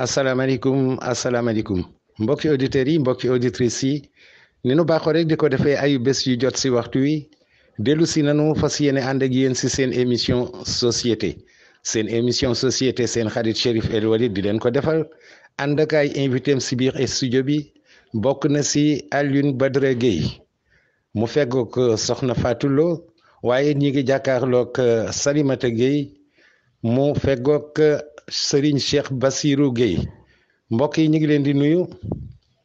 asalaamaaleykum mbokki auditeurs yi mbokki auditrices yi ni nu baaxoo rek di ko defee ayu bés yu jot si waxtu wi dellu si nanu fas yéene ànd ak yéen si seen émission société seen xarit Chérif El Walid di leen ko defal ànd ak ay invité si biir studio bi bokk na si Alioune Badara Gueye mu feggoog soxna Fatou Lo waaye ñi ngi jàkkaarloog Salimata Gueye mu feggoog Serigne Cheikh Bassirou Gueye mbokk yi ñu ngi leen di nuyu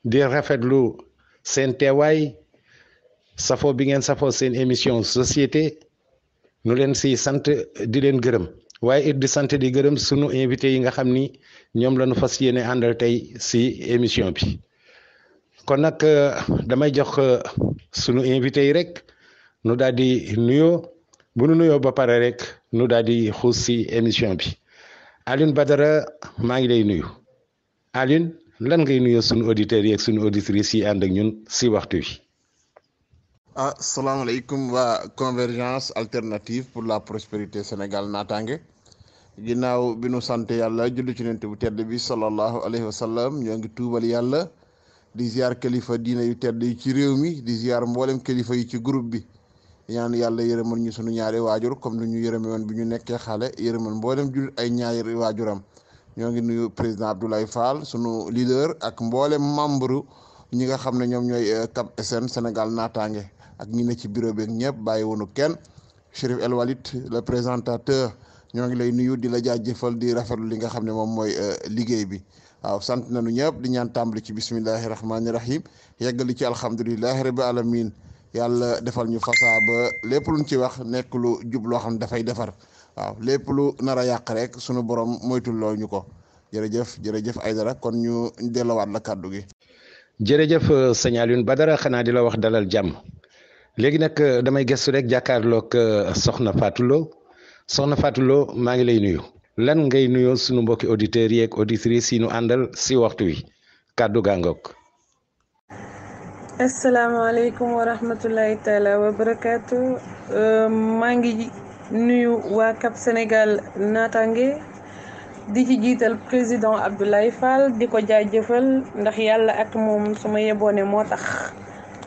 di rafetlu seen teewaay safoo bi ngeen safoo seen émission société nu leen si sant di leen gërëm waaye it di sant di gërëm sunu invité yi nga xam ni ñoom la ñu fas yéene àndal tey si émission bi kon nag damay jox sunu invité yi rek nu daal di nuyoo bu nu nuyoo ba pare rek nu daal di xuus si émission bi Alioune Badara maa ngi lay nuyu Alioune lan ngay nuyoo sunu auditeurs yi ak sunu auditrices yi ànd ak ñun si waxtu wi. Salaamaaleykum waa convergence alternative pour la prospérité Sénégal naataange ginnaaw bi nu sant yàlla julli ci Yonent bu tedd bi sallallahu alayhi wa sallam ñoo ngi tuubal yàlla di ziar kilifa diina yu tedd yi ci réew mi di ziar mboolem kilifa yi ci groupe bi ñaan yàlla yërëmal ñu sunu ñaari waajur comme ni ñu yërëme woon bi ñu nekkee xale yërëmal mboolem jul ay ñaari waajuram ñoo ngi nuyu président Abdoulaye Fall sunu leader ak mboolem membre ñi nga xam ne ñoom ñooy CAP SN Sénégal naataange ak ñi ne ci bureau bi ak ñëpp bàyyi wonu kenn Chérif El Walid le présentateur ñoo ngi lay nuyu di la jaajëfal di rafetlu li nga xam ne moom mooy liggéey bi waaw sant nañu ñëpp di ñaan tàmbali ci bismillahi rahmaani rahim yeggali ci alhamdulillahi rabbi alamin yàlla defal ñu fasaa ba lépp luñ ci wax nekk lu jub loo xam ne dafay defar waaw lépp lu nar a yàq rek sunu borom moytul loo ñu ko jërëjëf Aïdara kon ñu dellowaat la kàddu gi. jërëjëf sëñ Alioune Badara xanaa di la wax dalal jàmm léegi nag damay gëstu rek jàkkaarloog soxna Fatou Lo soxna Fatou Lo maa ngi lay nuyu lan ngay nuyoo sunu mbokki auditeurs yi ak auditrices yi nu àndal si waxtu wi kàddu gàngoog. asalaamaaleykum wa rahmatulahi taala wa barakaatu maa ngi nuyu waa CAP Sénégal naataange di ci jiital président Abdoulaye Fall di ko jaajëfal ndax yàlla ak moom suma yeboone moo tax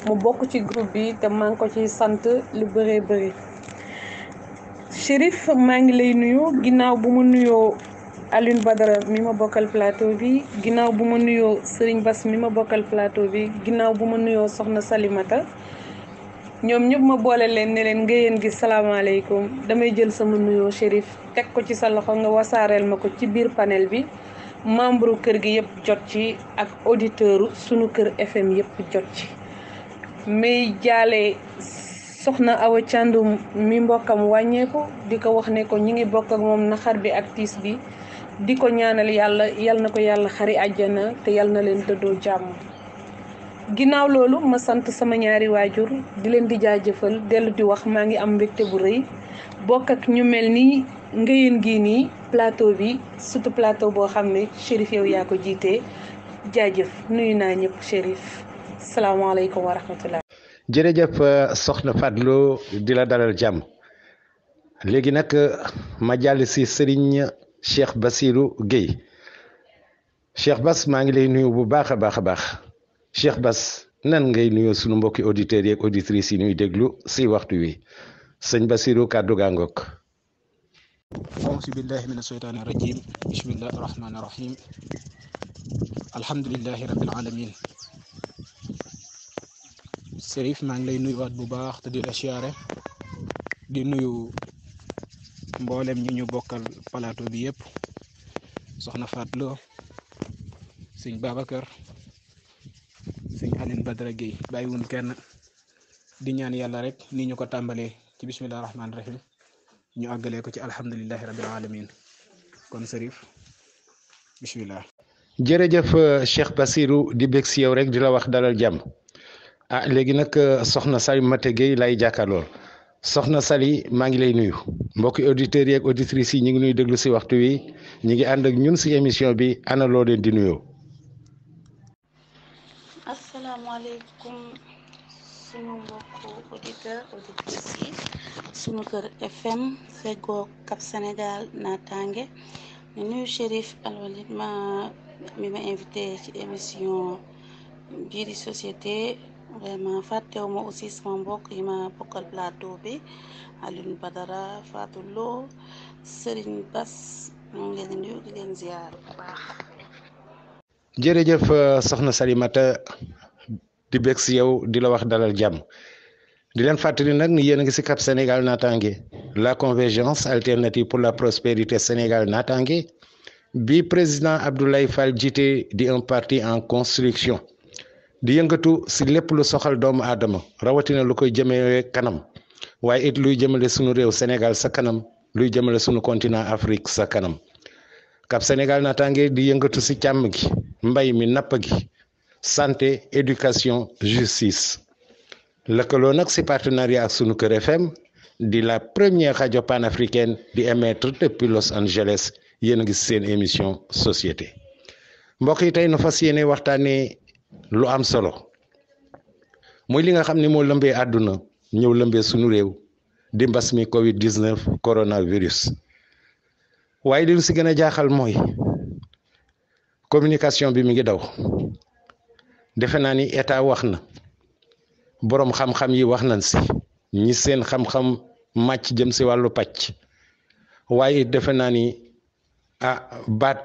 mu bokk ci groupe bi te maa ngi ko ci sant lu bëree bëri. Chérif maa ngi lay nuyu ginnaaw bu mu nuyoo Alioune Badara mi ma bokkal plateau bi ginnaaw bu ma nuyoo Serigne Bass mi ma bokkal plateau bi ginnaaw bu ma nuyoo soxna Salimata ñoom ñëpp ma boole leen ne leen ngeen gi salaamaaleykum damay jël sama nuyoo Chérif teg ko ci sa loxo nga wasaareel ma ko ci biir panel bi membre kër gi yëpp jot ci ak auditeur sunu kër FM yëpp jot ci may jaale soxna Awa Thiandoum mi mbokkam wàññeeku di ko wax ne ko ñi ngi bokk ak moom naxar bi ak tiis bi di ko ñaanal yàlla yal na ko yàlla xari àjjana te yal na leen dëddoo jàmm ginnaaw loolu ma sant sama ñaari waajur di leen di jaajëfal dellu di wax maa ngi am mbégte bu rëy bokk ak ñu mel ni ngëyeen gii nii plateau bi surtout plateau boo xam ne Chérif yow yaa ko jiitee jaajëf nuyu naa ñëpp Chérif salaamaaleykum wa rahmatullah. jërëjëf soxna Fatou Lo di la dalal jàmm léegi nag ma jàll si Serigne Cheikh Bassirou Gueye Cheikh Bass maa ngi lay nuyu bu baax a baax Cheikh Bass nan ngay nuyoo sunu mbokki auditeurs yi ak auditrices yi ñuy déglu si waxtu wi sëñ Bassirou kàddu gaa ngoog. auzu billahi mina shaytaani rajim bismillahi rahmaani rahim alhamdulillahi rabbil alamin Chérif maa ngi lay nuyuwaat bu baax te di la siyaare di nuyu mboolem ñi ñu bokkal plateau bi yëpp soxna Fatou Lo sëñ Babacar sëñ Alioune Badara Gueye bàyyiwun kenn di ñaan yàlla rek ni ñu ko tàmbalee ci bismillahi rahmaani rahim ñu àggalee ko ci alhamdulillahi rabbil alamin kon Chérif bismillah. jërëjëf Cheikh Bassirou di bég si yow rek di la wax dalal jàmm. léegi nag soxna Salimata Gueye lay jàkkaarlool soxna Sali maa ngi lay nuyu mbokki auditeurs yi ak auditrices yi ñu ngi nuy déglu si waxtu wi ñu ngi ànd ak ñun si émission bi ana loo leen di nuyoo. asalaamaaleykum sunu mbokku auditeur auditrices yi sunu kër FM feggoo CAP Sénégal naataange nuyu Chérif Alwalid mi ma invité ci émission bii di société vraiment fàttewuma aussi sama mbokk yi ma bokkal plateau bi Alioune Badara Fatou Lo Serigne Bass ñoo ngi leen di nuyu di leen ziar bu baax. jërëjëf soxna Salimata di bég si yow di la wax dalal jàmm di leen fàttali nag ni yéen a ngi si Cap Sénégal Natangué la convergence alternative pour la prospérité Sénégal Natangué bi président Abdoulaye Fall jiite di un parti en construction di yëngatu si lépp lu soxal doomu aadama rawatina lu koy jëmee kanam waaye it luy jëmale sunu réew Sénégal sa kanam luy jëmale sunu continent Afrique sa kanam Cap Sénégal Natangué di yëngatu si càmm gi mbay mi napp gi santé éducation justice lëkkaloo nag si partenariat ak sunu Kër FM di la première rajo panafricaine di émettre depuis Los Angeles yéen a ngi seen émission société mbokk yi tey nu fas yéene waxtaanee lu am solo muy li nga xam ne moo lëmbee àdduna ñëw lëmbee sunu réew di mbas mi Covid 19 coronavirus waaye li lu si gën a jaaxal mooy communication bi mi ngi daw defe naa ni état wax na boroom xam-xam yi wax nañ si ñi seen xam-xam màcc jëm si wàllu pàcc waaye defe naa ni baat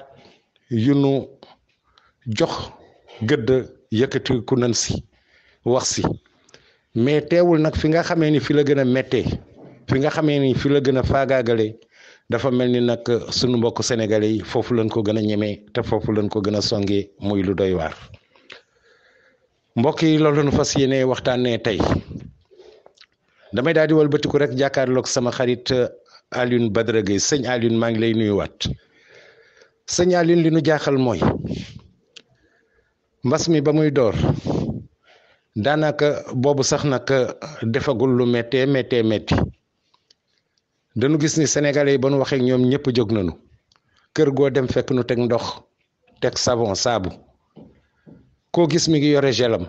yu nu jox gëdd yëkkati ku nañ si wax si mais teewul nag fi nga xamee ni fi la gën a méttee fi nga xamee ni fi la gën a faagaagale dafa mel ni nag sunu mbokk sénégalais yi foofu lañ ko gën a ñemee te foofu lañ ko gën a songee muy lu doy waar mbokk yi loolu nu fas yéene waxtaanee tey damay daal di walbatiku rek jàkkaarloog sama xarit Alioune Badara Gueye sëñ Alioune maa ngi lay nuyuwaat sëñ Alioune li nu jaaxal mooy mbas mi ba muy door daanaka boobu sax nag defagul lu méttee métti dañu gis ni sénégalais yi ba nu waxee ñoom ñëpp jóg nañu kër goo dem fekk nu teg ndox teg savon saabu koo gis mi ngi yore gelam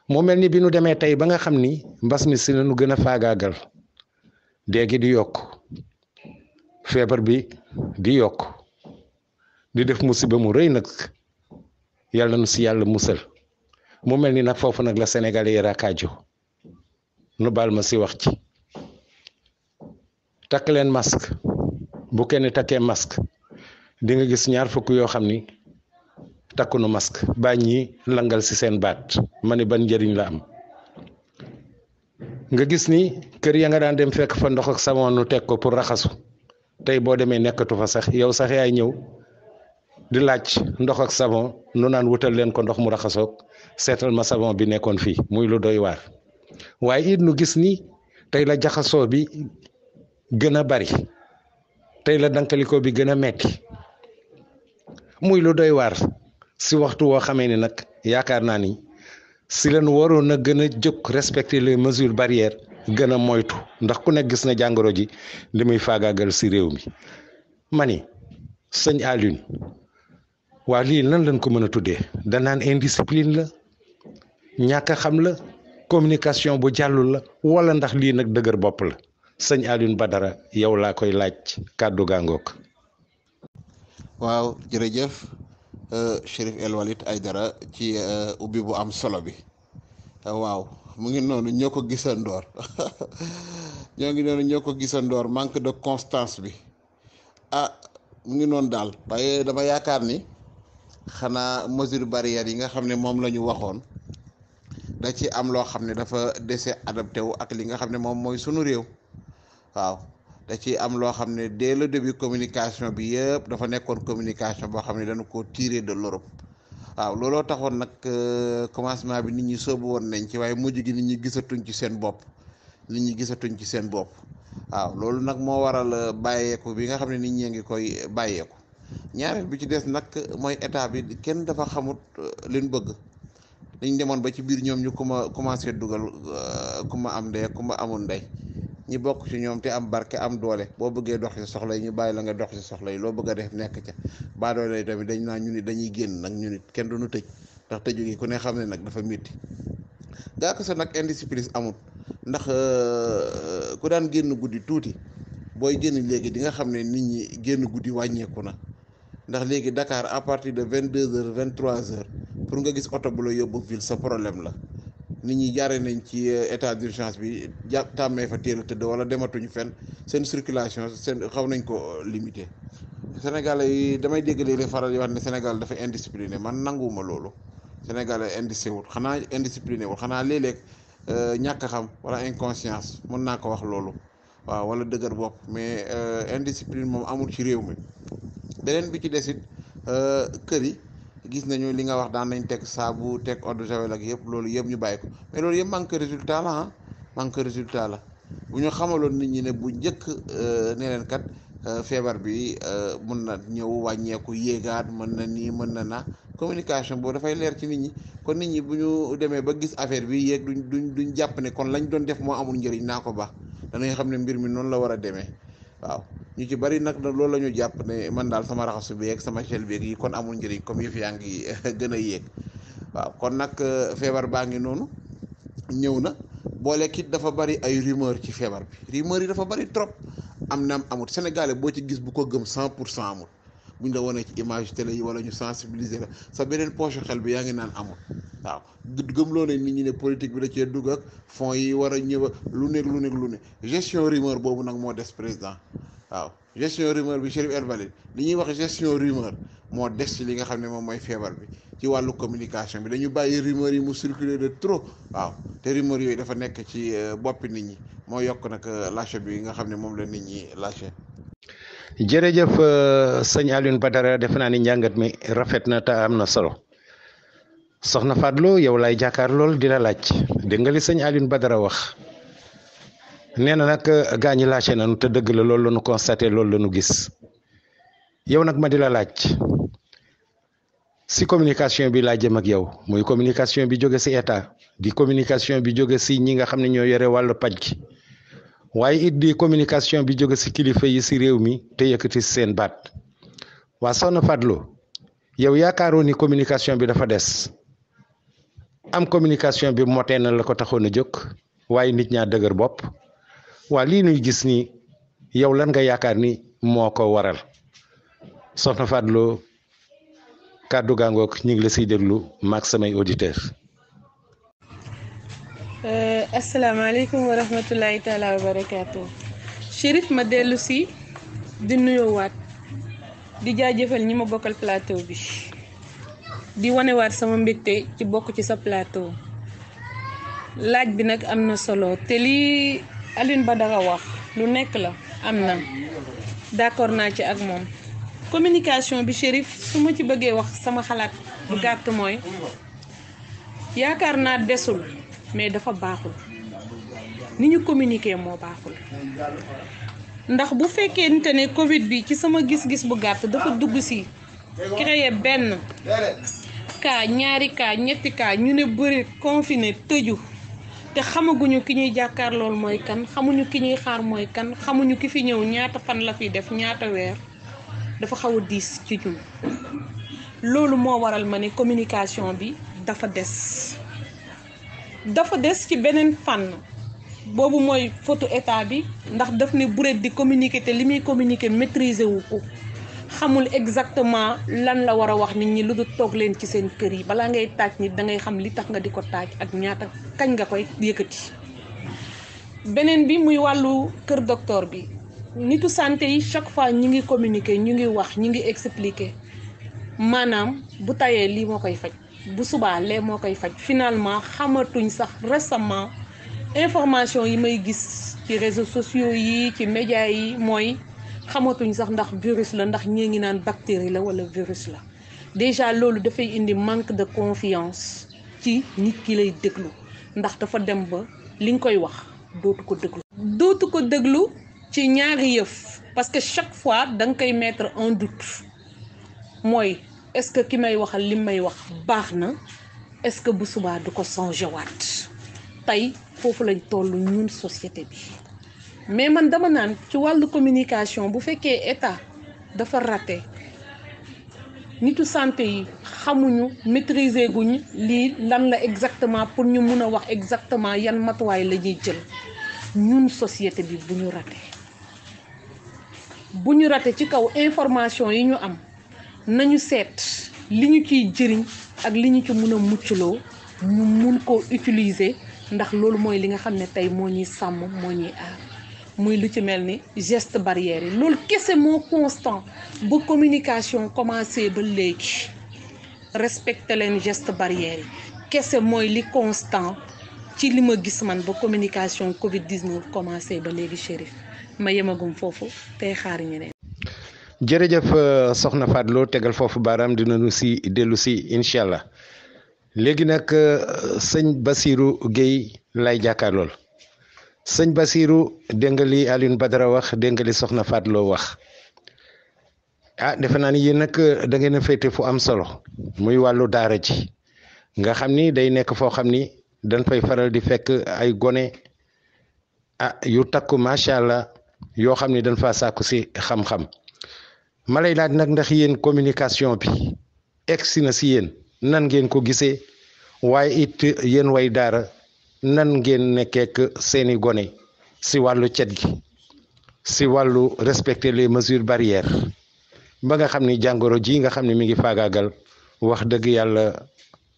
mu mel ni bi nu demee tey ba nga xam ni mbas mi si la nu gën a faagaagal déegi di yokk feebar bi di yokk di def musiba mu rëy nag yàlla nu si yàlla musal mu mel ni nag foofu nag la sénégalais yi raakaajo nu baal ma si wax ci takk leen masque bu kenn takkee masque di nga gis ñaar fukk yoo xam ni takkunu masque baa ñi langal ci seen baat ma ni ban njëriñ la am nga gis ni kër ya nga daan dem fekk fa ndox ak savon nu teg ko pour raxasu tey boo demee nekkatu fa sax yow sax yaay ñëw di laaj ndox ak savon nu naan wutal leen ko ndox mu raxasoog seetal ma savon bi nekkoon fii muy lu doy waar waaye it nu gis ni tey la jaxasoo bi gën a bari tey la dankaliko bi gën a metti muy lu doy waar si waxtu woo xamee ni nag yaakaar naa ni si leen waroon a gën a jóg respecter les mesures barrières gën a moytu ndax ku nekk gis na jàngoro ji li muy faagaagal si réew mi ma ni sëñ Alioune waa lii lan lañ ko mën a tuddee danaan indiscipline la ñàkk a xam la communication bu jàllul la wala ndax lii nag dëgër bopp la sëñ Alioune Badara yow laa koy laaj kàddu gàngook waaw jërëjëf Chérif El Walid Aidara ci ubbi bu am solo bi waaw mu ngi noonu ñoo ko gisandoor ñoo ko gisandoor manque de constance bi mu ngi noonu daal waaye dama yaakaar ni xanaa mesure barrière yi nga xam ne moom la ñu waxoon da ci am loo xam ne dafa dese adapté wu ak li nga xam ne moom mooy sunu réew waaw da ci am loo xam ne dès le début communication bi yëpp dafa nekkoon communication boo xam ne dañu ko tiré de l'Europe waaw looloo taxoon nag commencement bi nit ñi soobu woon nañ ci waaye mujj gi nit ñi gisatuñ ci seen bopp waaw loolu nag moo waral bàyyeeku bi nga xam ne nit ñi ngi koy bàyyeeku ñaareel bi ci des nag mooy état bi kenn dafa xamut liñ bëgg dañ demoon ba ci biir ñoom ñu commencé dugal ku ma am ndey ku ma amul ndey ñi bokk ci ñoom te am barke am doole boo bëggee dox ci soxla yi ñu bàyyi la nga dox ci soxla yi loo bëgg a def nekk ca baa doole yi tamit dañ naa ñu nit dañuy génn nag ñu nit kenn duñu tëj ndax tëju gi ku ne xam ne nag dafa métti gaa ko sa nag indiscipline amul ndax ku daan génn guddi tuuti booy génn léegi di nga xam ne nit ñi génn guddi wàññeeku na ndax léegi Dakar à partir de 22h 23h pour nga gis oto bu la yóbbu ville sa problème la nit ñi jaare nañ ci état d'urgence bi tàmmee fa teel a tëdd wala dematuñu fenn seen circulation xaw nañ ko limité. Sénégalais yi damay dégg léeg-léeg faral di wax ne Sénégal dafa indiscipliné man nanguwuma loolu Sénégalais indiscipliné wul xanaa léeg-léeg ñàkk a xam wala inconscience mën naa ko wax loolu waaw wala dëgër bopp mais indiscipline moom amul ci réew mi. beneen bi ci desit kër yi gis nañu li nga wax daan nañ teg saabu teg eau de javel ak yëpp loolu yëpp ñu bàyyi ko mais loolu yëpp manque résultat la manque résultat la bu ñu xamaloon nit ñi ne bu njëkk ne leen kat feebar bi mën na ñëw wàññeeku yéegaat mën na nii mën na naa communication boobu dafay leer ci nit ñi kon nit ñi bu ñu demee ba gis affaire bi yéeg duñ jàpp ne kon lañ doon def moo amul njëriñ naa ko baax danañ xam ne mbir mi noonu la war a demee waaw ñu ci bari nag loolu la ñu jàpp ne man daal sama raxasu beeg sama gel beeg yi kon amul njëriñ comme yëf yaa ngi gën a yéeg waaw kon nag feebar baa ngi noonu ñëw na boole kit dafa bari ay rumeur ci feebar bi rumeur yi dafa bari trop am na amut Sénégalais boo ci gis bu ko gëm 100% amut buñ la wanee ci image télé yi wala ñu sensibiliser la sa beneen poche xel bi yaa ngi naan amut waaw gëmloo ne nit ñi ne politique bi da cee dugg ak fonds yi war a ñëw lu ne gestion rumeur boobu nag moo des président waaw gestion rumeur bi Chérif El Valide li ñuy wax gestion rumeur moo des ci li nga xam ne moom mooy feebar bi ci wàllu communication bi dañu bàyyi rumeur yi mu circuler de trop waaw te rumeur yooyu dafa nekk ci boppi nit ñi moo yokk nag lâché bi nga xam ne moom la nit ñi lâché. jërëjëf sëñ Alioune Badara defe naa ni njàngat mi rafet na te am na solo soxna Fadlo yow lay jàkkaar lool di la laaj dégg nga li sëñ Alioune Badara wax nee na nag gaa ñi lâché nañu te dëgg la loolu la ñu constaté loolu la ñu gis yow nag ma di la laaj si communication bi laa jëm ak yow muy communication bi jóge si état di communication bi jóge si ñi nga xam ne ñoo yore wàllu paj gi waaye it di communication bi jóge si kilifa yi si réew mi te yëkkati seen baat waa soxna Fadlo yow yaakaaroo ni communication bi dafa des am communication bi motee na la ko taxoon a jóg waaye nit ñaa dëgër bopp waa lii nuy gis ni yow lan nga yaakaar ni moo ko waral soxna Fadlo kàddu gaangoog ñu ngi la siy déglu maag samay auditeur asalaamaaleykum wa rahmatulahi taala wa barakaatu. Chérif ma dellu si di nuyoowaat di jaajëfal ñi ma bokkal plateau bi di wanewaat sama mbégte ci bokk ci sa plateau laaj bi nag am na solo te lii Alioune Badara wax lu nekk la am na d'accord naa ci ak moom communication bi Chérif su ma ci bëggee wax sama xalaat bu gàtt mooy yaakaar naa desul mais dafa baaxul ni ñu communiquer moo baaxul ndax bu fekkente ne Covid bi ci sama gis-gis bu gàtt dafa dugg si créer benn cas ñaari cas ñetti cas ñu ne bëri confiné tëju te xamaguñu ki ñuy jàkkaar lool mooy kan xamuñu ki ñuy xaar mooy kan xamuñu ki fi ñëw ñaata fan la fi def ñaata weer dafa xaw a diis ci ñun loolu moo waral ma ne communication bi dafa des ci beneen fànn boobu mooy photo état bi ndax daf ne bureet di communiquer te li muy communiquer maîtriser wu ko xamul exactement lan la war a wax nit ñi lu dul toog leen ci seen kër yi balaa ngay taaj nit da ngay xam li tax nga di ko taaj ak ñaata kañ nga koy yëkkati. beneen bi muy wàllu kër docteur bi nitu santé yi chaque fois ñi ngi communiquer ñu ngi wax ñi ngi expliquer maanaam bu tayee lii moo koy faj. bu subaa lee moo koy faj finalement xamatuñ sax récemment information yi may gis ci réseaux sociaux yi ci médias yi mooy xamatuñ sax ndax virus la ndax ñii ngi naan bactérie la wala virus la déjà loolu dafay indi manque de confiance ci nit ki lay déglu ndax dafa dem ba li nga koy wax dootu ko déglu ci ñaari yëf parce que chaque fois da nga koy mettre en doute mooy est-ce que ki may waxal li may wax baax na est-ce que bu subaa du ko changé waat tey foofu lañ toll ñun société bi mais man dama naan ci wàllu communication bu fekkee état dafa raté nitu santé yi xamuñu maîtriser guñu lii lan la exactement pour ñu mun a wax exactement yan matuwaay la ñuy jël ñun société bi bu ñu raté bu ñu rate ci kaw information yi ñu am nañu seet li ñu ciy jëriñ ak li ñu ci mun a muccloo ñu mun koo utiliser ndax loolu mooy li nga xam ne tey moo ñuy sàmm moo ñuy aar muy lu ci mel ni geste barrière yi loolu kese moo constant ba communication commencé ba léegi respecté leen geste barrière yi kese mooy li constant ci li ma gis man ba communication Covid 19 commencé ba léegi Chérif ma yemagum foofu tey xaar ñeneen. jërëjëf soxna Fatou Lo tegal foofu baaraam dinañu si dellu si incha allah léegi nag sëñ Bassirou Gueye lay jàkkaarlool sëñ Bassirou dégg nga li Alioune Badara wax dégg nga li soxna Fatou Lo wax defe naa ni yéen nag da ngeen a féete fu am solo muy wàllu daara ji nga xam ni day nekk foo xam ni dañ fay faral di fekk ay gone yu takku macha allah yoo xam ni dañ faa sàkku si xam-xam. ma lay laaj nag ndax yéen communication bi egsi na si yéen nan ngeen ko gisee waaye it yéen way daara nan ngeen nekkeek seeni gone si wàllu cet gi si wàllu respecter les mesures barrières ba nga xam ni jàngoro ji nga xam ne mi ngi faagaagal wax dëgg yàlla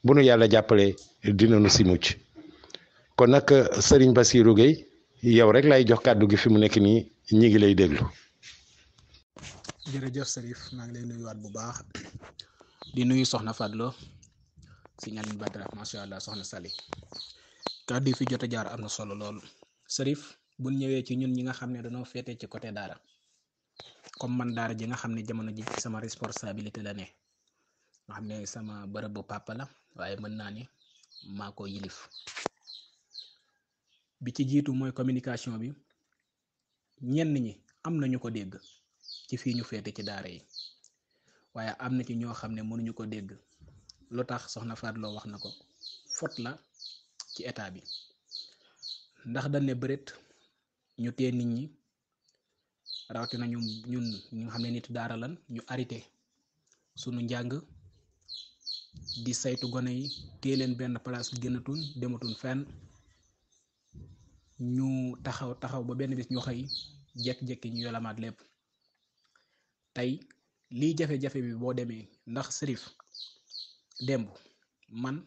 bu nu yàlla jàppale dinañu si mucc kon nag Serigne Bassirou Gueye yow rek lay jox kàddu gi fi mu nekk nii ñi ngi lay déglu. jërëjëf Serif maa ngi lay nuyuwaat bu baax di nuyu soxna Fatou Lo si Alioune Badara macha allah soxna Sali kàddu yi fi jot a jaar am na solo lool Serif bu ñëwee ci ñun ñi nga xam ne dañoo féete ci côté daara comme man daara ji nga xam ne jamono ji ci sama responsabilité la ne nga xam ne sama bërëb bu papa la waaye mën naa ni maa ko yilif bi ci jiitu mooy communication bi ñenn ñi am nañu ko dégg. ci fii ñu féete ci daara yi waaye am na ci ñoo xam ne mënuñu ko dégg lu tax soxna Fatou Lo wax na ko faute la ci état bi ndax dañ ne bëreet ñu tee nit ñi rawatina ñun ñi nga xam ne nit daara lan ñu arrêté sunu njàng di saytu gone yi tee leen benn place génnatuñ dematuñ fenn ñu taxaw ba benn bis ñu xëy jekki-jekki ñu yolamaat lépp. tey lii jafe-jafe bi boo demee ndax Serif démb man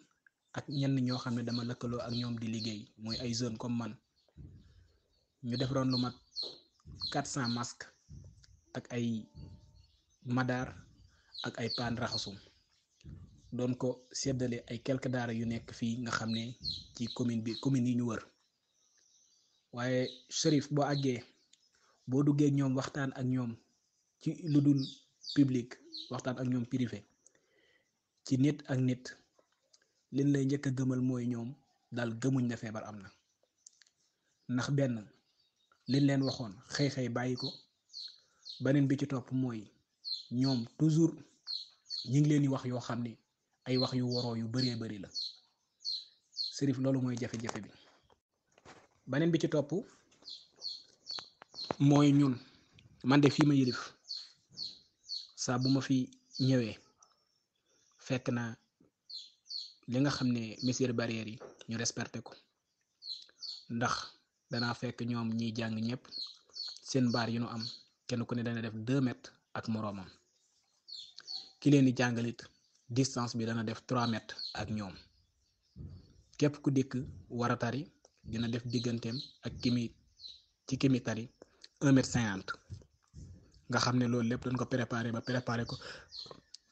ak ñenn ñoo xam ne dama lëkkaloo ak ñoom di liggéey mooy ay jeunes comme man ñu defaroon lu mat 400 masques ak ay madar ak ay paan raxasum doon ko séddale ay quelques daara yu nekk fii nga xam ne ci commune yi ñu wër waaye Serif boo àggee boo duggee ñoom waxtaan ak ñoom ci lu dul public waxtaan ak ñoom privé ci nit ak nit liñ lay njëkk a gëmal mooy ñoom daal gëmuñ ne feebar am na ndax benn liñ leen waxoon xëy bàyyi ko beneen bi ci topp mooy ñoom toujours ñi ngi leen di wax yoo xam ne ay wax yu waroo yu bëree bëri la Serif loolu mooy jafe-jafe bi beneen bi ci topp mooy ñun man de fii ma yilif saa bu ma fi ñëwee fekk na li nga xam ne mesures barrières yi ñu respecté ko ndax danaa fekk ñoom ñiy jàng ñëpp seen baar yu nu am kenn ku ne dana def 2 mètres ak moroomam ki leen di jàngalit distance bi dana def 3 mètres ak ñoom képp ku dikk war a tari dina def digganteem ak ki mi tari 1 mètre 50 nga xam ne loolu lépp dañ ko préparé ko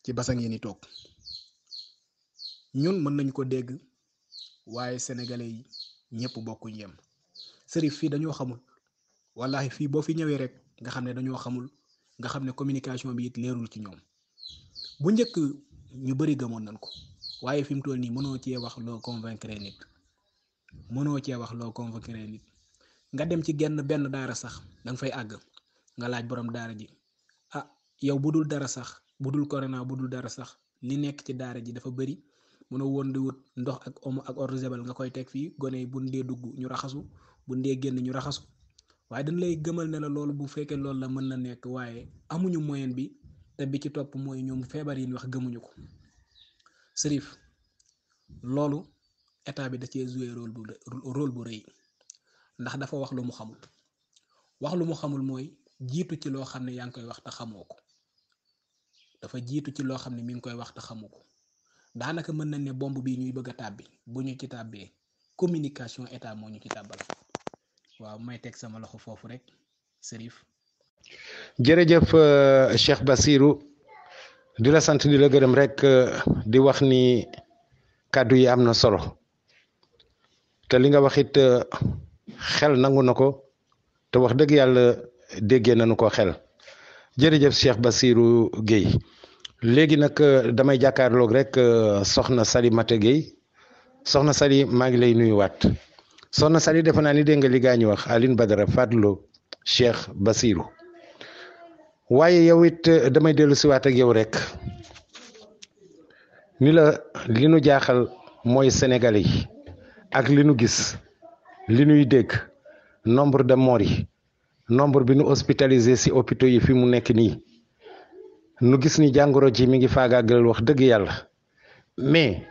ci basang yi ni toog ñun mën nañu ko dégg waaye sénégalais yi ñëpp bokkuñ yem Serif fii dañoo xamul wallahi fii boo fi ñëwee rek nga xam ne dañoo xamul nga xam ne communication bi it leerul ci ñoom bu njëkk ñu bari gëmoon nañ ko waaye fi mu toll nii mënoo cee wax loo convaincre nit nga dem ci benn daara sax danga fay àgg nga laaj borom daara ji yow bu dul dara sax bu dul corona bu dul dara sax li nekk ci daara ji dafa bëri mënoo woon di wut ndox ak omo ak eau de javel nga koy teg fii gone yi bu ndee dugg ñu raxasu bu ndee génn ñu raxasu waaye dañ lay gëmal ne la loolu bu fekkee loolu la mën na nekk waaye amuñu moyen bi te bi ci topp mooy ñoom feebar yi ñu wax gëmuñu ko Serif loolu état bi da cee joué rôle bu rëy ndax dafa wax lu mu xamul mooy jiitu ci loo xam ne yaa ngi koy wax te xamoo ko dafa jiitu ci loo xam ne mi ngi koy wax te xamu ko daanaka mën nañ ne bomb bii ñuy bëgg a tàbbi bu ñu ci tàbbee communication état moo ñu ci tàbbal waaw may teg sama loxo foofu rek Serif. jërëjëf Cheikh Bassirou di la sant di la gërëm rek di wax ni kàddu yi am na solo te li nga wax it xel nangu na ko te wax dëgg yàlla déggee nañu ko xel jërëjëf Cheikh Bassirou Guèye léegi nag damay jàkkaarloog rek soxna Salimata Guèye soxna Sali maa ngi lay nuyuwaat soxna Sali defe naa ni dégg nga li gaa ñu wax Alioune Badara Fadlo Cheikh Bassirou waaye yow it damay dellu siwaat ak yow rek ni la li nu jaaxal mooy Sénégalais yi ak li nu gis li nuy dégg nombre de morts yi nombre bi nu hospitalisé si hôpitaux yi fi mu nekk nii nu gis ni jàngoro ji mi ngi faagaagal wax dëgg yàlla mais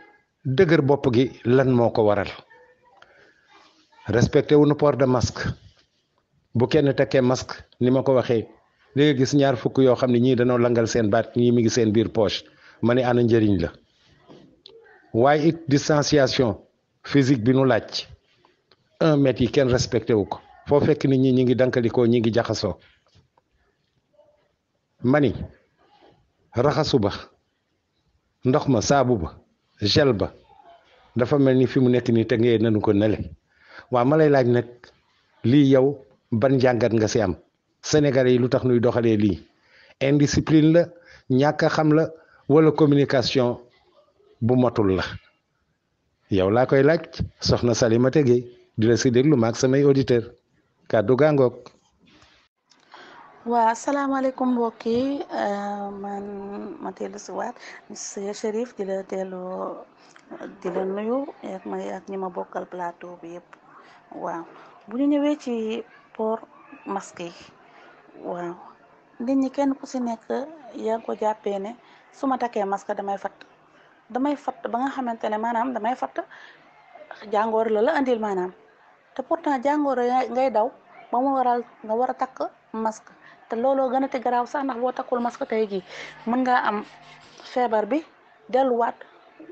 dëgër bopp gi lan moo ko waral respecté wu nu port de masque bu kenn tekkee masque ni ma ko waxee li nga gis ñaar fukk yoo xam ne ñii dañoo langal seen baat ñii mi ngi seen biir poche ma ne ana njëriñ la waaye it distanciation physique bi nu laaj 1 mètre yi kenn respecté wu ko foo fekk nit ñi ngi dankalikoo ñi ngi jaxasoo mani raxasu ba ndox ma saabu ba gel ba dafa mel ni fi mu nekk nii te ngee nanu ko nele waaw ma lay laaj nag lii yow ban njàngat nga si am Sénégalais yi lu tax nuy doxalee lii indiscipline la ñàkk a xam la wala communication bu motul la yow laa koy laaj soxna Salimata Guèye di la si déglu maag samay auditeur kàddu gaangoog. waa asalaamaaleykum mbokk yi man ma dellu si waat monsieur Chérif di la nuyu ak ñi ma bokkal plateau bi yëpp waaw bu ñu ñëwee ci port masque yi waaw nit ñi kenn ku si nekk yaa ngi ko jàppee ne su ma takkee masque damay fatt ba nga xamante ne maanaam damay fatt jàngoor la andil maanaam te pourtant jàngoor ngay daw ba mu waral nga war a takk masque te looloo gën a te garaaw sax ndax boo takkul masque tey jii mën ngaa am feebar bi delluwaat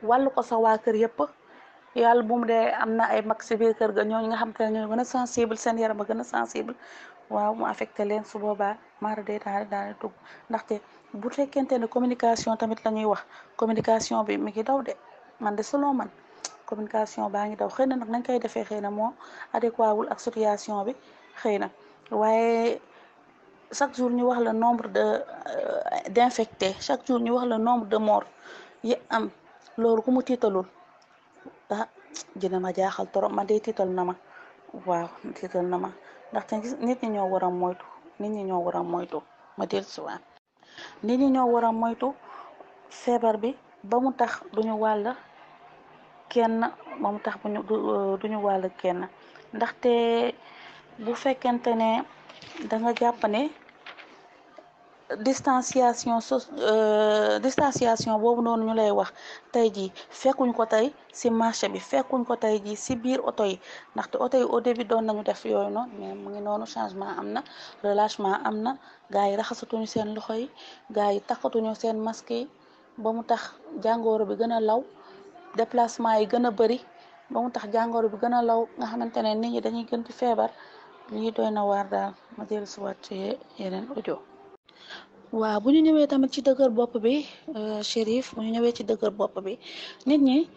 wàllu ko sa waa kër yëpp yàlla bu mu dee am na ay mag si biir kër ga ñooñu nga xam te ne ñoo gën a sensible seen yaram a gën a sensible waaw mu affecté leen su boobaa mara day daal di dugg ndaxte bu fekkente ne communication tamit la ñuy wax communication bi mi ngi daw de man de selon man communication baa ngi daw xëy na nag nañ koy defee xëy na moo adéquat wul ak situation bi xëy na waaye chaque jour ñu wax le nombre d'infectés chaque jour ñu wax le nombre de morts yi am loolu ku mu tiitalul dina ma jaaxal trop man de tiital na ma waaw tiital na ma ndaxte nit ñi ñoo war a moytu ma del si waat nit ñi ñoo war a moytu feebar bi ba mu tax duñu wàll kenn ba mu tax duñu wàll kenn ndaxte bu fekkente ne da nga jàpp ne distanciation boobu noonu ñu lay wax tey jii fekkuñ ko tey ci marché bi fekkuñ ko tey jii ci biir oto yi ndaxte oto yi au début doon nañu def yooyu noonu mais mu ngi noonu changement am na relâchement am na gars yi raxasatuñu seen loxo yi gars yi takkatuñu seen masque yi ba mu tax jàngoro bi gën a law déplacement yi gën a bëri ba mu tax jàngoro bi gën a law nga xamante ne nit ñi dañuy gën di feebar lii doy na waar daal ma dellu si waat ci yeneen audio. waaw bu ñu ñëwee tamit ci dëgër bopp bi Chérif bu ñu ñëwee ci dëgër bopp bi nit ñi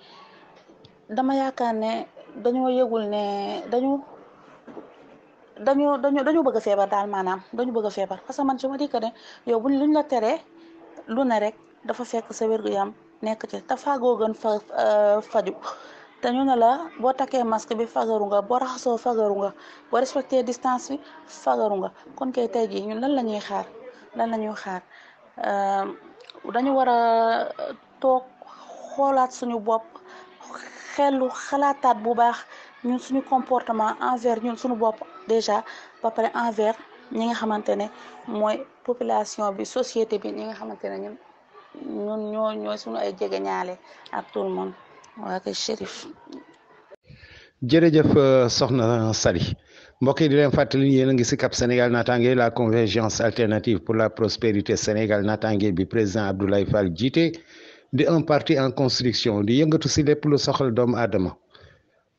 dama yaakaar ne dañoo yëgul ne dañu bëgg a feebar daal maanaam dañu bëgg a feebar parce que man je me dis que ne yow luñ la teree lu ne rek dafa fekk sa wér-gu-yaram nekk ci te faagoo gën faju te ñu ne la boo takkee masque bi fagaru nga boo raxasoo fagaru nga boo respecté distance bi fagaru nga kon kay tey jii ñun lan la ñuy xaar dañu war a toog xoolaat suñu bopp xalaataat bu baax ñun suñu comportement envers ñun suñu bopp déjà ba pare envers ñi nga xamante ne mooy population bi société bi ñi nga xamante ne ñun ñooy suñu ay jege ñaale ak tout le monde waa kay Chérif. jërëjëf soxna Sali mbokk yi di leen fàttali yéen a ngi si Cap Sénégal Natangué la convergence alternative pour la prospérité Sénégal Natangué bi président Abdoulaye Fall jiite di un parti en construction di yëngatu si lépp lu soxal doomu aadama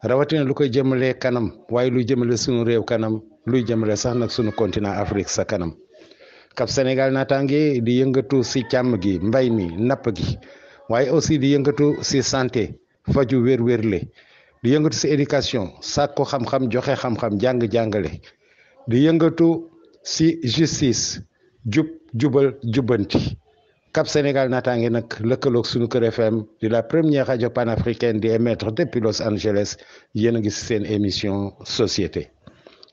rawatina lu koy jëmale kanam waaye luy jëmale sunu réew kanam luy jëmale sax nag sunu continent Afrique sa kanam Cap Sénégal Natangué di yëngatu si càmm gi mbay mi napp gi waaye aussi di yëngatu si santé faju wér-wérle di yëngatu si éducation sàkku xam-xam joxe xam-xam jàng-jàngale di yëngatu si justice jubal jubbanti Cap Sénégal Natangué nag lëkkaloog sunu Kër FM di la première radio panafricaine di émettre depuis Los Angeles yéen a ngi si seen émission société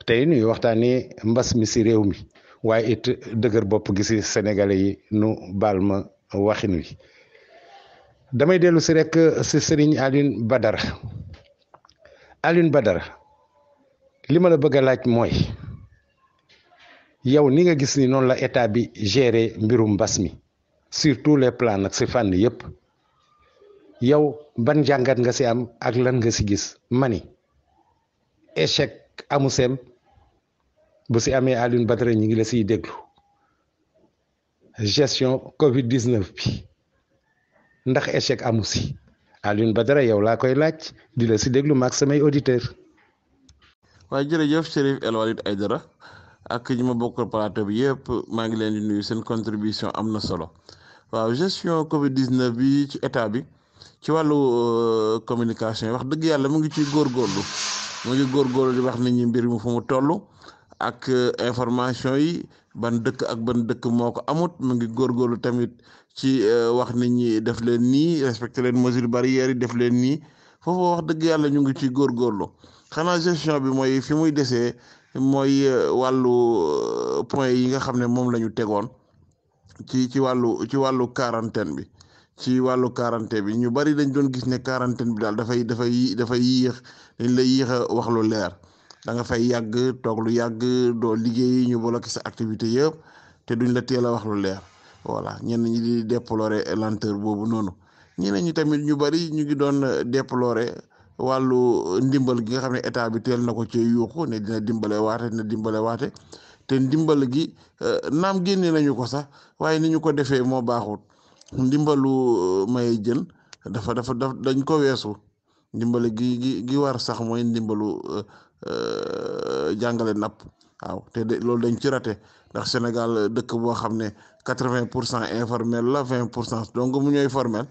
tey nuy waxtaanee mbas mi si réew mi waaye it dëgër bopp gi si sénégalais yi nu baal ma waxin wi damay dellu si rek si Serigne Alioune Badara li ma la bëgg a laaj mooy yow ni nga gis ni noonu la état bi gérer mbirum mbas mi sur tous les plans nag si fànn yëpp yow ban jàngat nga si am ak lan nga si gis mani échec amu seem bu si amee Alioune Badara ñi ngi la siy déglu gestion Covid 19 bi ndax échec amu si Alioune Badara yow laa koy laaj di la si déglu maag samay auditeur waaye jërëjëf Chérif El Walid Aidara ak ñi ma bokkal plateau bi yëpp maa ngi leen di nuyu seen contribution am na solo waaw gestion Covid 19 bi ci état bi ci wàllu communication yi wax dëgg yàlla mu ngi ciy góorgóorlu di wax nit ñi mbir mi fu mu toll ak information yi ban dëkk moo ko amut mu ngi góorgóorlu tamit ci wax nit ñi def leen nii respecté leen mesures barrières yi def leen nii foofu wax dëgg yàlla ñu ngi ciy góorgóorlu xanaa gestion bi mooy fi muy desee mooy wàllu point yi nga xam ne moom la ñu tegoon ci wàllu quarantaine bi ñu bari dañ doon gis ne quarantaine bi daal dafay yéex dañ lay yéex a wax lu leer da nga fay yàgg toog lu yàgg doo liggéey ñu bloqué sa activité yëpp te duñ la teel a wax lu leer voilà ñenn ñi di déplorer lenteur boobu noonu ñeneen ñi tamit ñu bari ñu ngi doon déplorer wàllu ndimbal gi nga xam ne état bi teel na ko ci yuuxu ne dina dimbale waate te ndimbal gi naam génne nañu ko sax waaye ni ñu ko defee moo baaxut ndimbalu may jën dafa dañ ko weesu ndimbal gi war sax mooy ndimbalu jàngale napp waaw te loolu dañ ci rate ndax Sénégal dëkk boo xam ne 80% informel la 20% donc mu ñooy formel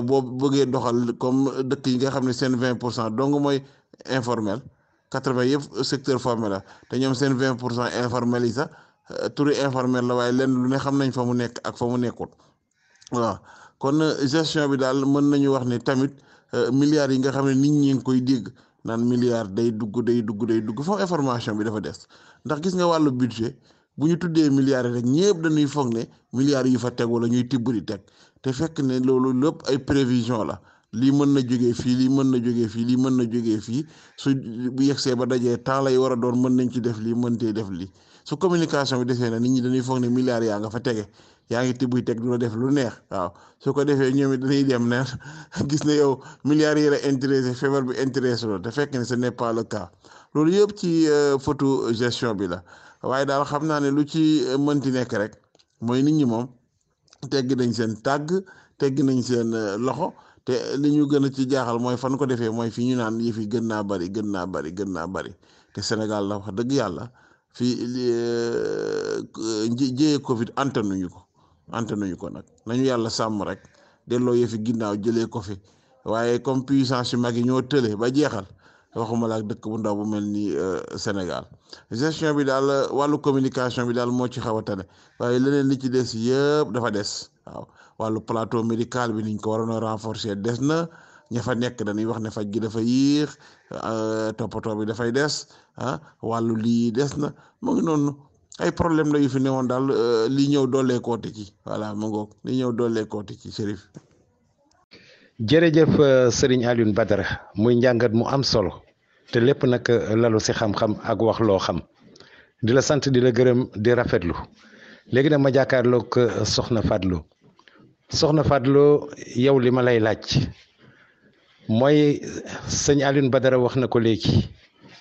boo bëggee doxal comme dëkk yi nga xam ne seen 20% donc mooy informel 80 yëpp secteur formel la te ñoom seen 20% informel yi sax turi informel la waaye lenn lu ne xam nañ fa mu nekk ak fa mu nekkul waaw kon gestion bi daal mën nañu wax ne tamit milliards yi nga xam ne nit ñi ngi koy dégg naan milliards day dugg foofu information bi dafa des ndax gis nga wàllu budget bu ñu tuddee milliards rek ñëpp dañuy foog ne milliards yi fa teg wala ñuy tibb di teg te fekk ne loolu lépp ay prévision la lii mën na jógee fii lii mën na jógee fii su bu yegsee ba dajee temps lay war a doon mën nañ ci def lii mën tee def lii su communication bi defee na nit ñi dañuy foog ne milliards yaa nga fa tege yaa ngi tibb teg du la def lu neex waaw su ko defee ñoom it dañuy dem ne gis ne yow milliards yi la intéressé feebar bi intéressé loolu te fekk ne ce n'est pas le cas loolu yëpp ci photo gestion bi la waaye daal xam naa ne lu ci mënti nekk rek mooy nit ñi moom tegg nañ seen tàgg tegg nañ seen loxo te li ñu gën a ci jaaxal mooy fan ko defee mooy fi ñu naan yëf yi gën naa bari te Sénégal la wax dëgg yàlla fii jëyee Covid antanuñu ko nag nañu yàlla sàmm rek delloo yëfi ginnaaw jëlee ko fi waaye comme puissance yu mag yi ñoo tële ba jeexal waxuma la ak dëkk bu ndaw bu mel ni Sénégal gestion bi daal wàllu communication bi daal moo ci xaw a tane waaye leneen li ci des yëpp dafa des waaw wàllu plateau médical bi niñ ko waroon a renforcer des na ña fa nekk dañuy wax ne faj gi dafa yéex toppatoo bi dafay des wàllu lii des na mu ngi noonu ay problème la yu fi newoon daal li ñëw doolee kooti ci voilà mu ngoog li ñëw doolee kooti ci Chérif. jërëjëf Serigne Alioune Badara muy njàngat mu am solo te lépp nag lalu si xam-xam ak wax loo xam di la sant di la gërëm di rafetlu léegi nag ma jàkkaarloog soxna Fatou yow li ma lay laaj mooy sëñ Alioune Badara wax na ko léegi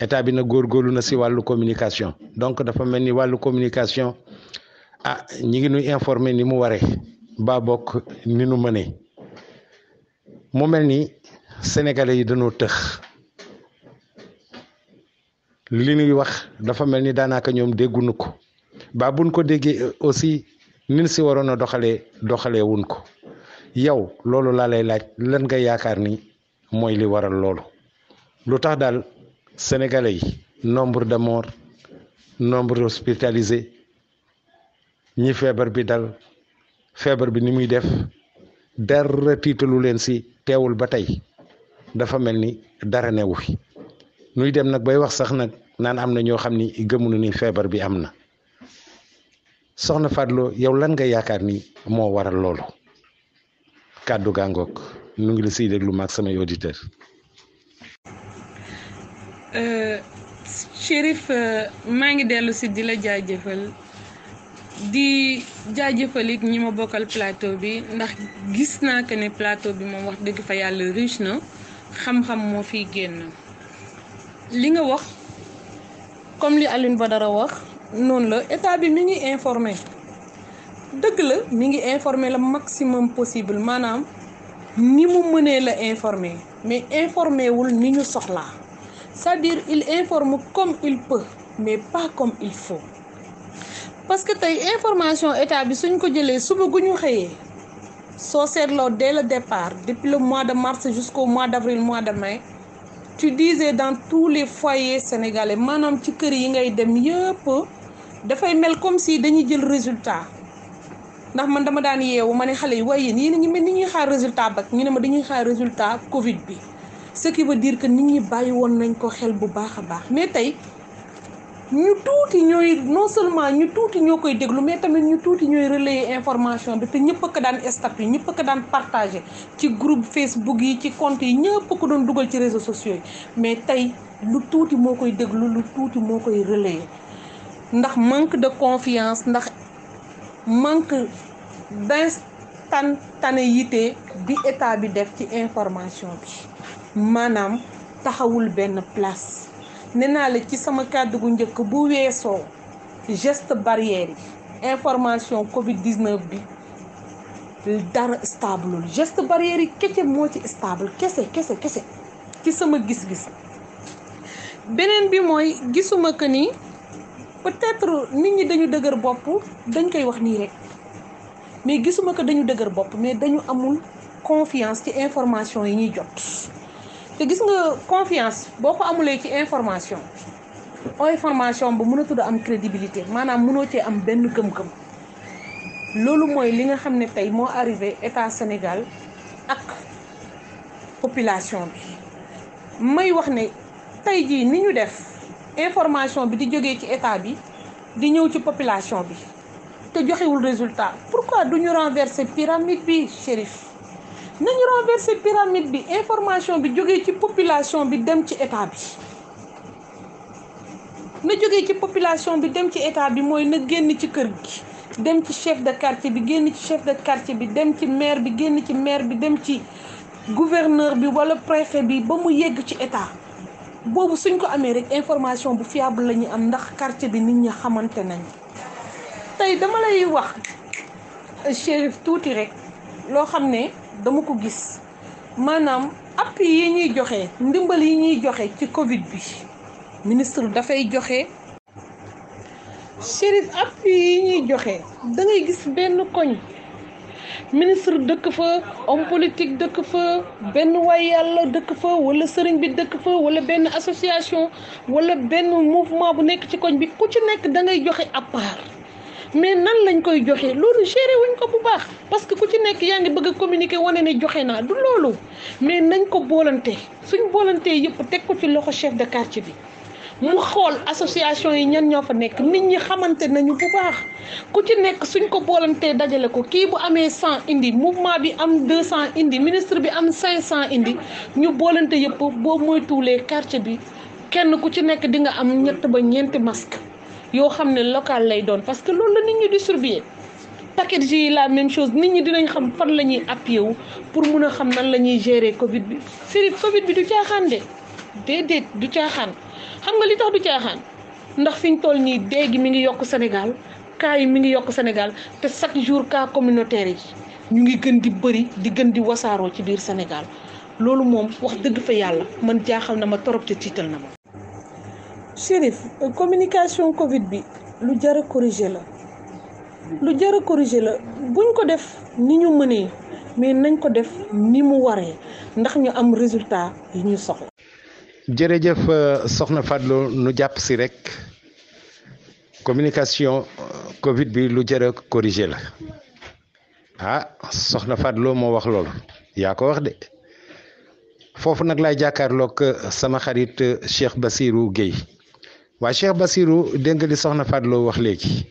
état bi na góorgóorlu na si wàllu communication donc dafa mel ni wàllu communication ñi ngi nuy informer ni mu waree ba bokk ni nu mënee mu mel ni sénégalais yi dañoo tëx li ñuy wax dafa mel ni daanaka ñoom déggunu ko ba buñ ko déggee aussi nin si waroon a doxalee wuñ ko yow loolu laa lay laaj lan nga yaakaar ni mooy li waral loolu lu tax daal sénégalais yi nombre de morts nombre hospitalisé ñi feebar bi dal feebar bi ni muy def dara tiitalu leen si teewul ba tey dafa mel ni dara newu fi nuy dem nag bay wax sax nag naan am na ñoo xam ni gëmunu ni feebar bi am na soxna Fadlo yow lan nga yaakaar ni moo waral loolu kàddu gàngoog nu ngi la siy déglu maag samay auditeur Chérif maa ngi dellu si di la jaajëfal di jaajëfal it ñi ma bokkal plateau bi ndax gis naa que ne plateau bi moom wax dëgg fa yàlla riche na xam-xam moo fiy génn li nga wax comme li Alioune Badara wax noonu la état bi mi ngi informé dëgg la mi ngi informé le maximum possible maanaam ni mu mënee la informé mais informé wul ni ñu soxlaa c'est-à-dire il informe comme il peut mais pas comme il faut parce que tey information état bi suñ ko jëlee suba gu ñu xëyee soo seetloo dès le départ depuis le mois de mars jusqu'au mois d'avril mois de mai tu disais dans tous les foyers sénégalais maanaam ci kër yi ngay dem yëpp dafay mel comme si dañuy jël résultat ndax man dama daan yeewu ma ne xale yi waaye yéen a ngi mel ni ñuy xaar résultat bac ñu ne ma dañuy xaar résultat Covid bi ce qui veut dire que nit ñi bàyyi woon nañ ko xel bu baax a baax mais tey ñu tuuti ñooy non seulement ñu tuuti ñoo koy déglu mais tamit ñu tuuti ñooy relayer information bi te ñëpp a ko daan statut ñëpp a ko daan partagé ci groupe Facebook yi ci compte yi ñëpp a ko doon dugal ci réseaux sociaux yi mais tey lu tuuti moo koy déglu lu tuuti moo koy relayer ndax manque de confiance ndax manque d'instantanéité bi état bi def ci information bi maanaam taxawul benn place nee naa la ci sama kàddu gu njëkk bu weesoo geste barrière yi information Covid 19 bi dara stable geste barrière yi kese moo ci stable kese ci sama gis-gis. beneen bi mooy gisuma que ni peut-être nit ñi dañu dëgër bopp dañ koy wax nii rek mais gisuma que dañu dëgër bopp mais dañu amul confiance ci information yi ñuy jot. te gis nga confiance boo ko amulee ci information ba mënatul am crédibilité maanaam mënoo cee am benn gëm-gëm loolu mooy li nga xam ne tey moo arrivé état Sénégal ak population bi may wax ne tey jii ni ñu def information bi di jógee ci état bi di ñëw ci population bi te joxewul résultat pourquoi duñu renverser pyramide bi Chérif nañu renverser pyramide bi information bi jógee ci population bi dem ci état bi na jógee ci population bi dem ci état bi mooy na génn ci kër gi dem ci chef de quartier bi génn ci chef de quartier bi dem ci maire bi génn ci maire bi dem ci gouverneur bi wala préfet bi ba mu yegg ci état boobu suñ ko amee rek information bu fiable la ñu am ndax quartier bi nit ñi xamante nañ tey dama lay wax Chérif tuuti rek loo xam ne dama ko gis maanaam appui yi ñuy joxe ndimbal yi ñuy joxe ci Covid bi ministre dafay joxe Chérif appui yi ñuy joxe da ngay gis benn koñ ministre dëkk fa homme politique dëkk fa benn waay yàlla dëkk fa wala sëriñ bi dëkk fa wala benn association wala benn mouvement bu nekk ci koñ bi ku ci nekk da ngay joxe à part mais nan lañ koy joxe loolu géré wuñ ko bu baax parce que ku ci nekk yaa ngi bëgg a communiquer wane ne joxe naa du loolu mais nañ ko boolante suñ boolantee yëpp teg ko ci loxo chef de quartier bi mu xool association yi ñan ñoo fa nekk nit ñi xamante nañu bu baax ku ci nekk suñ ko boolantee dajale ko kii bu amee 100 indi mouvement bi am 200 indi ministre bi am 500 indi ñu boolante yëpp boo moytuwulee quartier bi kenn ku ci nekk di nga am 3 ba 4 masque yoo xam ne local lay doon parce que loolu la nit ñi distribuer paquet yi la même chose nit ñi dinañ xam fan la ñuy appuyé wu pour mun a xam nan la ñuy gérer Covid bi Covid bi du caaxaan de déedéet du caaxaan xam nga li tax du caaxaan ndax fi ñu toll nii dee gi mi ngi yokk Sénégal cas yi mi ngi yokk Sénégal te chaque jour cas communautaire yi ñu ngi gën di bëri di gën di wasaaroo ci biir Sénégal loolu moom wax dëgg fa yàlla man jaaxal na ma torop te tiital na ma. Chérif communication Covid bi lu jar a corriger la buñ ko def ni ñu mënee mais nañ ko def ni mu waree ndax ñu am résultat yi ñu soxla. jërëjëf soxna Fadlo nu jàpp si rek communication Covid bi lu jar a corriger la soxna Fadlo moo wax loolu yaa ko wax de foofu nag laay jàkkaarloog sama xarit Cheikh Bassirou Guèye waa Cheikh Bassirou dégg nga li soxna Fadlo wax léegi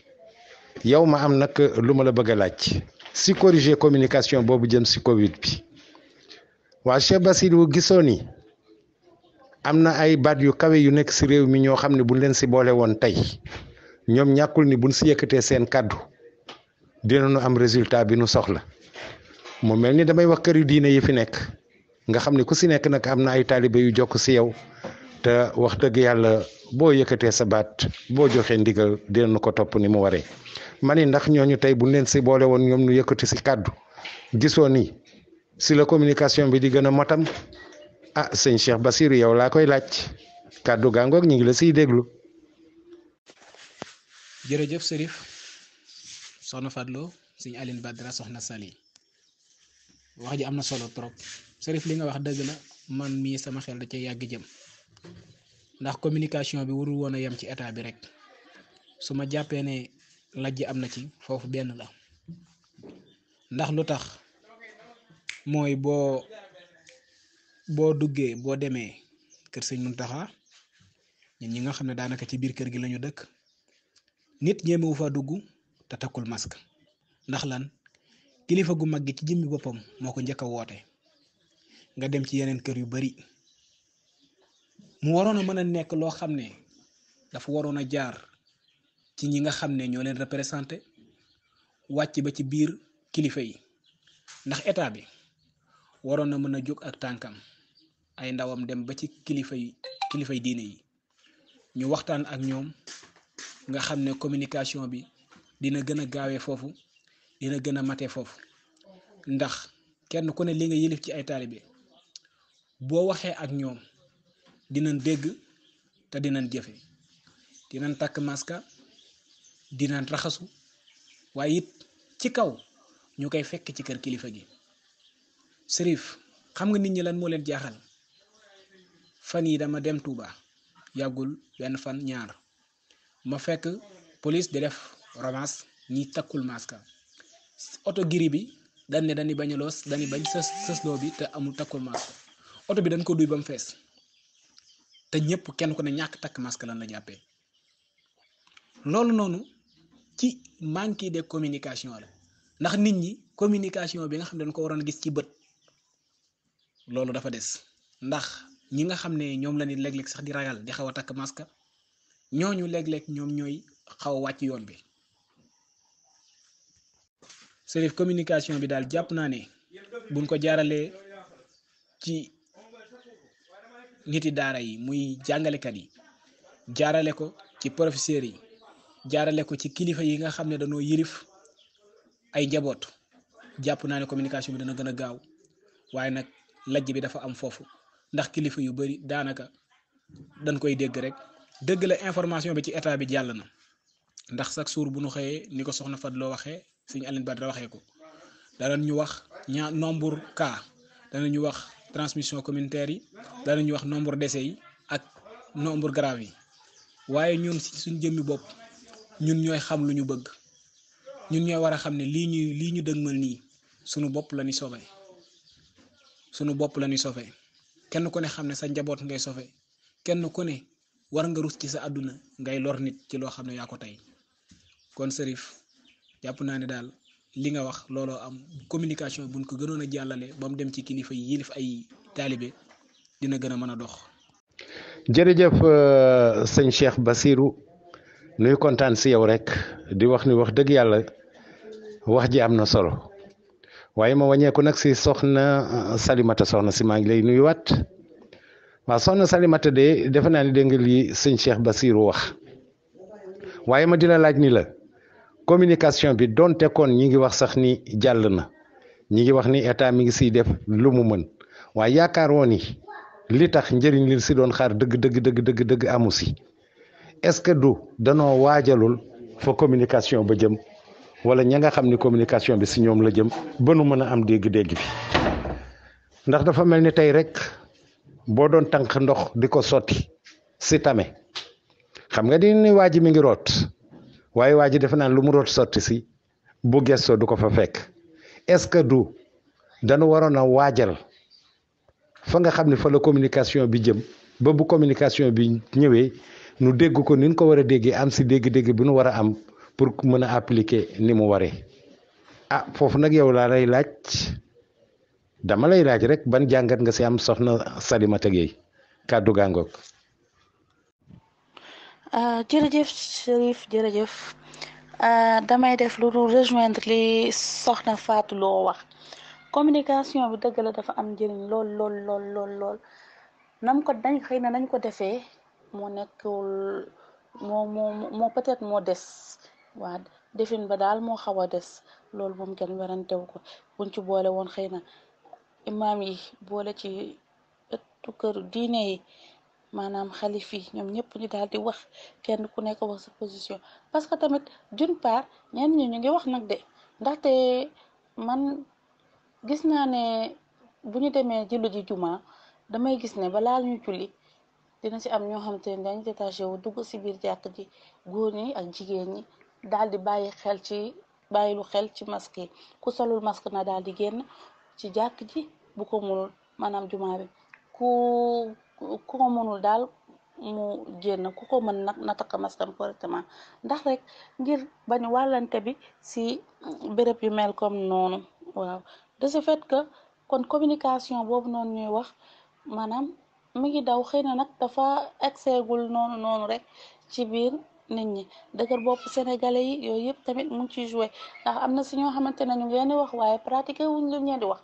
yow ma am nag lu ma la bëgg a laaj si corriger communication boobu jëm si Covid bi waa Cheikh Bassirou gisoo ni am na ay baat yu kawe yu nekk si réew mi ñoo xam ne buñ leen si boole woon tey ñoom ñàkkul ni buñ si yëkkatee seen kàddu dinañu am résultat bi nu soxla mu mel ni damay wax kër yu diine yi fi nekk nga xam ne ku si nekk nag am na ay taalibe yu jokk si yow te wax dëgg yàlla boo yëkkatee sa baat boo joxee ndigal dinañu ko topp ni mu waree ma ni ndax ñooñu tey buñ leen si boole woon ñoom ñu yëkkati si kàddu gisoo ni si la communication bi di gën a motam sëñ Cheikh Bassirou yow laa koy laaj kàddu gàngoog ñu ngi la siy déglu. jërëjëf Serif soxna Fadlo sëñ Aline Badara soxna Sali wax ji am na solo trop Serif li nga wax dëgg la man mii sama xel da cee yàgg jëm ndax communication bi warul woon a yem ci état bi rek su ma jàppee ne lajj am na ci foofu benn la ndax lu tax mooy boo duggee boo demee kër sëñ Muntaxa ñun ñi nga xam ne daanaka ci biir kër gi lañu dëkk nit ñemewu fa dugg te takkul masque ndax lan kilifa gu mag gi ci jëmmi boppam moo ko njëkk a woote nga dem ci yeneen kër yu bari mu waroon a mën a nekk loo xam ne dafa waroon a jaar ci ñi nga xam ne ñoo leen représenté wàcc ba ci biir kilifa yi ndax état bi waroon na mën a jóg ak tànkam ay ndawam dem ba ci kilifay diine yi ñu waxtaan ak ñoom nga xam ne communication bi dina gën a gaawee foofu dina gën a matee foofu ndax kenn ku ne li nga yëlif ci ay taalibe boo waxee ak ñoom dinañ dégg te dinañ jëfe dinañ takk maska dinañ raxasu waaye it ci kaw ñu koy fekk ci kër kilifa gi Serif xam nga nit ñi lan moo leen jaaxal fan yi dama dem Touba yàggul benn fan ñaar ma fekk police di def ramas ñi takkul maska oto giri bi dañ ne dañuy bañ a loos dañuy bañ sësloo bi te amul takkul maska oto bi dañ ko duy ba mu fees te ñëpp kenn ku ne ñàkk takk masque lan la jàppee loolu noonu ci manque de communication la ndax nit ñi communication bi nga xam ne dañ ko waroon gis ci bët loolu dafa des ndax ñi nga xam ne ñoom la ni léeg-léeg sax di ragal di xaw a takk masque ñooñu léeg-léeg ñoom ñooy xaw a wàcc yoon bi Serif communication bi daal jàpp naa ne buñ ko jaaralee ci niti daara yi muy jàngalekat yi jaarale ko ci professeurs yi jaarale ko ci kilifa yi nga xam ne dañoo yilif ay njaboot jàpp naa ne communication bi dana gën a gaaw waaye nag lajj bi dafa am foofu ndax kilifa yu bari daanaka dañ koy dégg rek dëgg la information bi ci état bi jàll na ndax chaque jour bu ñu xëyee ni ko soxna Fadlo waxee sëñ Aline Badara waxee ko danañ ñu wax nombre cas danañu wax transmission communautaire yi danañu wax nombre décès yi ak nombre grave yi waaye ñun ci suñ jëmmi bopp ñun ñooy xam lu ñu bëgg ñun ñooy war a xam ne lii ñu dëgmal nii sunu bopp la ñuy sauver sunu bopp la ñuy sauver kenn ku ne xam ne sa njaboot ngay sauver kenn ku ne war nga rus ci sa àdduna ngay lor nit ci loo xam ne yaa ko tey kon Serif jàpp naa ne daal li nga wax looloo am communication buñ ko gënoon a jàllale ba mu dem ci kilifa yi yilif ay taalibe dina gën a mën a dox. jërëjëf sëñ Cheikh Bassirou nuy kontaan si yow rek di wax ni wax dëgg yàlla wax ji am na solo waaye ma wàññeeku nag si soxna Salimata soxna si maa ngi lay nuyuwaat waaw soxna Salimata de defe naa ni dégg nga lii sëñ Cheikh Bassirou wax waaye ma di la laaj ni la communication bi donte kon ñi ngi wax sax ni jàll na ñi ngi wax ni état mi ngi siy def lu mu mën waaye yaakaaroo ni li tax njëriñ li si doon xaar dëgg amu si est-ce que du danoo waajalul fa communication ba jëm wala ña nga xam ni communication bi si ñoom la jëm ba nu mën a am dégg-dégg bi ndax dafa mel ni tey rek boo doon tànk ndox di ko sotti si tame xam nga di ni waa ji mi ngi root waaye waa ji defe naan lu mu root sotti si bu gestoo du ko fa fekk est-ce que du dañu waroon a waajal fa nga xam ne fa la communication bi jëm ba bu communication bi ñëwee nu dégg ko ni ñu ko war a déggee am si dégg-dégg bi nu war a am pour mën a appliquer ni mu waree ah foofu nag yow laa lay laaj dama lay laaj rek ban jàngat nga si am soxna Salimata Gueye kàddu gàngoog. jërëjëf Chérif jërëjëf damay def lu dul rejoindre li soxna Fatou Lo wax communication bi dëgg la dafa am njëriñ lool nam ko dañ xëy na nañ ko defee moo nekkul moo peut-être moo des waa defin ba daal moo xaw a des loolu moom kenn werantewu ko buñ ci boole woon xëy na imaam yi boole ci ëttu këru diine yi maanaam xalif yi ñoom ñëpp ñu daal di wax kenn ku nekk wax sa position parce que tamit d'une part ñenn ñi ñu ngi wax nag de ndaxte man gis naa ne bu ñu demee julli ji juma damay gis ne balaa ñu julli dina ci am ñoo xam te ne dañu détaché wu dugg ci biir jàkk ji góor ñi ak jigéen ñi daal di bàyyilu xel ci masque yi ku solul masque na daal di génn ci jàkk ji bu ko mënul maanaam juma bi ku ko mënul daal mu génn ku ko mën nag na takk maskam correctement ndax rek ngir bañ wàllante bi ci béréb yu mel comme noonu waaw de ce fait que kon communication boobu noonu ñuy wax maanaam mi ngi daw xëy na nag dafa exeegul noonu rek ci biir nit ñi dëgër bopp sénégalais yi yooyu yëpp tamit mu ngi ciy joué ndax am na si ñoo xamante ne ñu ngi leen di wax waaye pratiqué wuñ lu ñeen di wax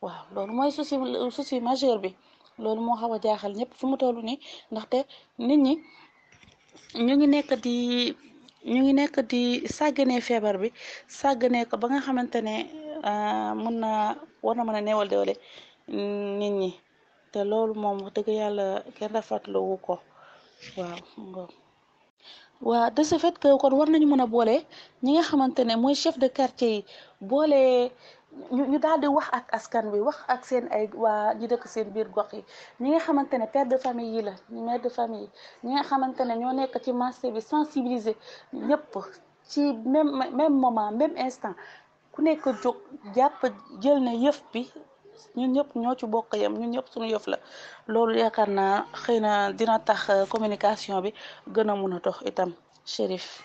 waaw loolu mooy souci majeur bi loolu moo xaw a jaaxal ñëpp fi mu toll nii ndaxte nit ñi ñu ngi nekk di sàgganee feebar bi sàgganee ko ba nga xamante ne war na mën a neewal doole nit ñi te loolu moom wax dëgg yàlla kenn rafetlu wu ko waaw de ce fait que kon war nañu mën a boole ñi nga xamante ne mooy chef de quartier yi boole ñu daal di wax ak askan bi wax ak seen ay waa ñi dëkk seen biir gox yi ñi nga xamante ne père de famille yi la mère de famille yi ñi nga xamante ne ñoo nekk ci marché bi sensibiliser ñëpp ci même moment même instant ku nekk jóg jàpp jël na yëf bi ñun ñëpp ñoo ci bokk yam ñun ñëpp suñu yëf la loolu yaakaar naa xëy na dina tax communication bi gën a mun a dox itam Chérif.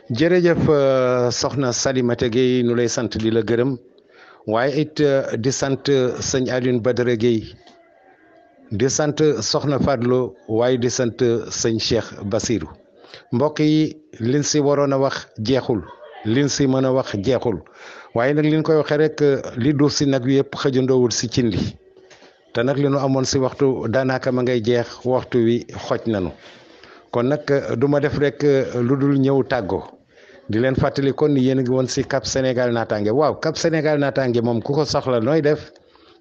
jërëjëf soxna Salimata Gueye nu lay sant di la gërëm waaye it di sant sëñ Alioune Badara Gueye di sant soxna Fadlo waaye di sant sëñ Cheikh Bassirou mbokk yi liñ si waroon a wax jeexul liñ si mën a wax jeexul waaye nag liñ koy waxee rek li duuf si nag yëpp xëjandoowul si cin li te nag li nu amoon si waxtu daanaka ma ngay jeex waxtu wi xoj nanu kon nag du ma def rek lu dul ñëw tàggoo di leen fàttali kon ni yéen a ngi woon si Cap Sénégal naataange waaw Cap Sénégal naataange moom ku ko soxla nooy def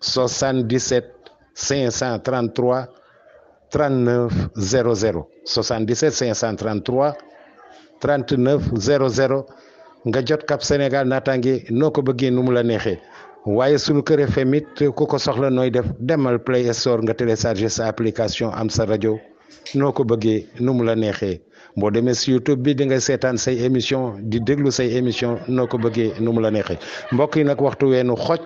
77 533 39 00 77 533 39 00 nga jot Cap Sénégal naataange noo ko bëggee nu mu la neexee waaye sunu Kër FM it ku ko soxla nooy def demal Play Store nga télécharger sa application am sa rajo noo ko bëggee nu mu la neexee boo demee si YouTube bi di nga seetaan say émission di déglu say émission noo ko bëggee nu mu la neexee mbokk yi nag waxtu weenu xoj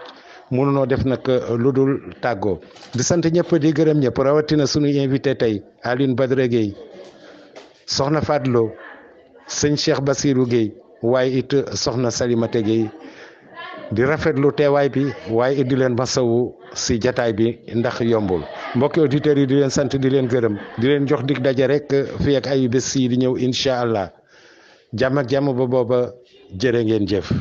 mënunoo def nag lu dul tàggoo di sant ñëpp di gërëm ñëpp rawatina sunu invité tey Alioune Badara Gueye soxna Fadlo sëñ Cheikh Bassirou Gueye waaye it soxna Salimata Gueye di rafetlu teewaay bi waaye it di leen masawu si jataay bi ndax yombul mbokki auditeurs yi di leen sant di leen gërëm di leen jox dig daje rek fii ak ay bés yi di ñëw incha allah jàmm ak jàmm ba booba jërë ngeen jëf.